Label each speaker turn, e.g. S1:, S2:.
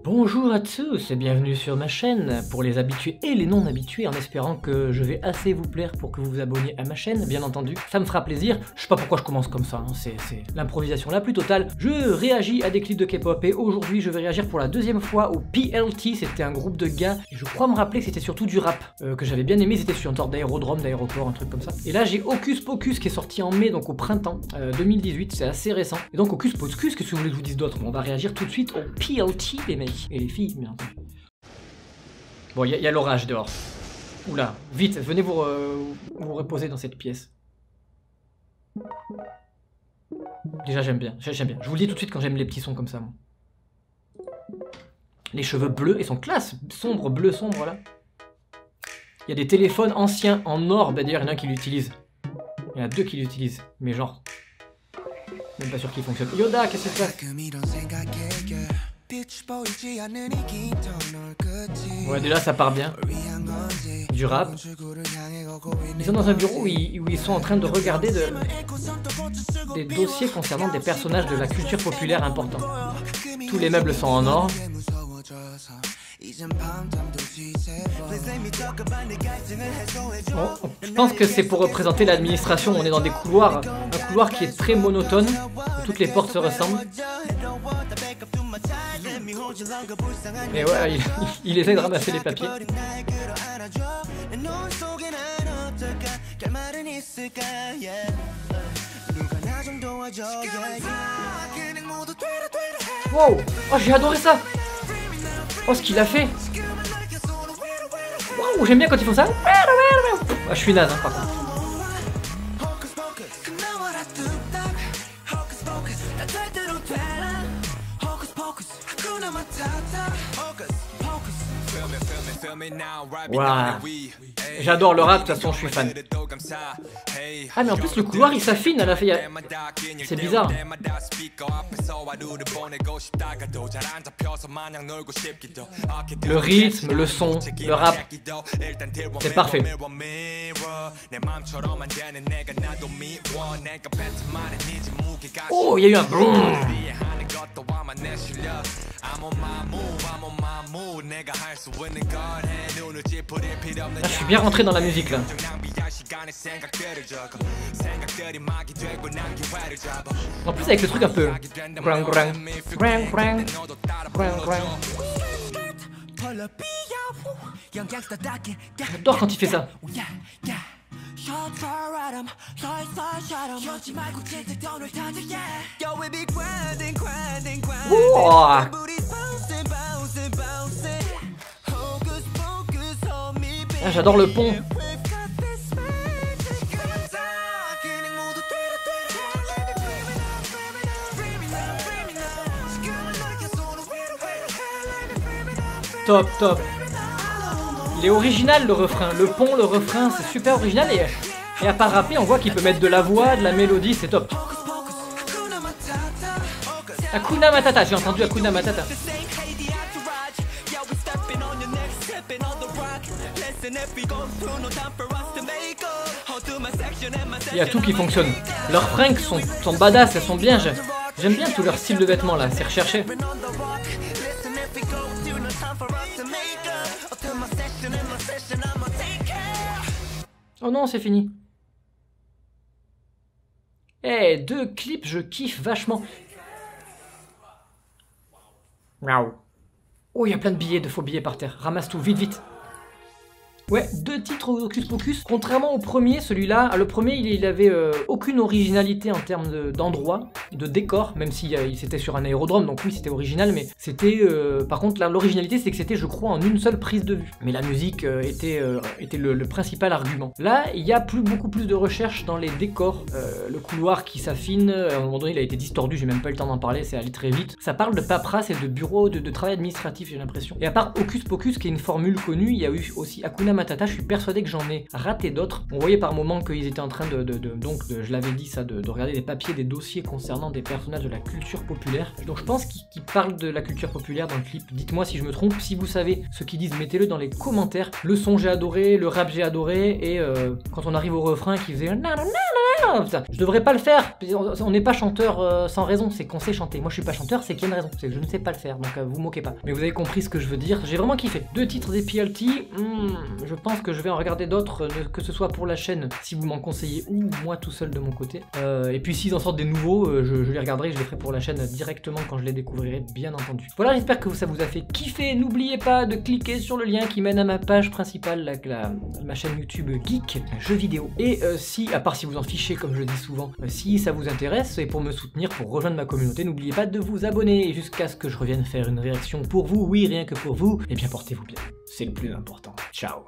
S1: Bonjour à tous et bienvenue sur ma chaîne, pour les habitués et les non habitués, en espérant que je vais assez vous plaire pour que vous vous abonniez à ma chaîne, bien entendu, ça me fera plaisir. Je sais pas pourquoi je commence comme ça, hein. C'est l'improvisation la plus totale. Je réagis à des clips de K-pop et aujourd'hui je vais réagir pour la deuxième fois au PLT, c'était un groupe de gars, et je crois me rappeler que c'était surtout du rap, que j'avais bien aimé, c'était sur une sorte d'aérodrome, d'aéroport, un truc comme ça. Et là j'ai Hocus Pocus qui est sorti en mai, donc au printemps 2018, c'est assez récent. Et donc Hocus Pocus, qu'est-ce que vous voulez que je vous dise d'autre? On va réagir tout de suite au PLT les mecs. Et les filles, bien entendu. Bon, il y a l'orage dehors. Oula, vite, venez vous reposer dans cette pièce. Déjà, j'aime bien, j'aime bien. Je vous le dis tout de suite quand j'aime les petits sons comme ça, moi. Les cheveux bleus, ils sont classe, sombre, bleu sombre, là. Il y a des téléphones anciens en or, bah d'ailleurs, il y en a un qui l'utilise. Il y en a deux qui l'utilisent, mais genre... même pas sûr qu'il fonctionne. Yoda, qu'est-ce que c'est? Ouais, déjà ça part bien. Du rap. Ils sont dans un bureau où ils sont en train de regarder des dossiers concernant des personnages de la culture populaire importants. Tous les meubles sont en or. Bon, je pense que c'est pour représenter l'administration. On est dans des couloirs, un couloir qui est très monotone, où toutes les portes se ressemblent. Et ouais, il essaie de ramasser les papiers. Wow! Oh, j'ai adoré ça! Oh, ce qu'il a fait! Wow, j'aime bien quand ils font ça! Ah, je suis naze, hein, par contre. Wow. J'adore le rap, de toute façon je suis fan. Ah mais en plus le couloir il s'affine à la fin. C'est bizarre. Le rythme, le son, le rap, c'est parfait. Oh, il y a eu un boom. Là, je suis bien rentré dans la musique là. En plus avec le truc un peu. J'adore quand il fait ça. Wow. Ah, j'adore le pont. Top, top. Il est original le refrain. Le pont, le refrain, c'est super original. Et à part rapper, on voit qu'il peut mettre de la voix, de la mélodie, c'est top. Hakuna Matata, j'ai entendu Hakuna Matata. Il y a tout qui fonctionne. Leurs fringues sont badass, elles sont bien. J'aime bien tout leur style de vêtements là, c'est recherché. Oh non, c'est fini. Eh, deux clips, je kiffe vachement. Miaou. Oh, il y a plein de billets, de faux billets par terre. Ramasse tout, vite, vite. Ouais, deux titres Hocus Pocus. Contrairement au premier, celui-là, le premier, il avait aucune originalité en termes d'endroit, de décor, même si c'était sur un aérodrome, donc oui, c'était original, mais c'était... par contre, l'originalité, c'est que c'était, je crois, en une seule prise de vue. Mais la musique était le principal argument. Là, il y a beaucoup plus de recherche dans les décors. Le couloir qui s'affine, à un moment donné, il a été distordu, j'ai même pas eu le temps d'en parler, c'est allé très vite. Ça parle de paperasse et de bureau de travail administratif, j'ai l'impression. Et à part Hocus Pocus, qui est une formule connue, il y a eu aussi Hakuna Matata, je suis persuadé que j'en ai raté d'autres. On voyait par moments qu'ils étaient en train je l'avais dit ça, de regarder des papiers, des dossiers concernant des personnages de la culture populaire. Donc je pense qu'ils parlent de la culture populaire dans le clip. Dites-moi si je me trompe, si vous savez ce qu'ils disent, mettez-le dans les commentaires. Le son j'ai adoré, le rap j'ai adoré, et quand on arrive au refrain qui faisait nanana, bien, putain. Je devrais pas le faire. On n'est pas chanteur sans raison, c'est qu'on sait chanter. Moi je suis pas chanteur, c'est qu'il y a une raison, c'est que je ne sais pas le faire, donc vous moquez pas. Mais vous avez compris ce que je veux dire, j'ai vraiment kiffé. 2 titres des PLT, je pense que je vais en regarder d'autres, que ce soit pour la chaîne, si vous m'en conseillez, ou moi tout seul de mon côté. Et puis s'ils en sortent des nouveaux, je les regarderai, je les ferai pour la chaîne directement quand je les découvrirai, bien entendu. Voilà, j'espère que ça vous a fait kiffer. N'oubliez pas de cliquer sur le lien qui mène à ma page principale, ma chaîne YouTube Geek Jeux vidéo. Et si, à part si vous en fichez comme je le dis souvent, si ça vous intéresse et pour me soutenir, pour rejoindre ma communauté, n'oubliez pas de vous abonner jusqu'à ce que je revienne faire une réaction pour vous, oui rien que pour vous, et bien portez-vous bien, c'est le plus important. Ciao.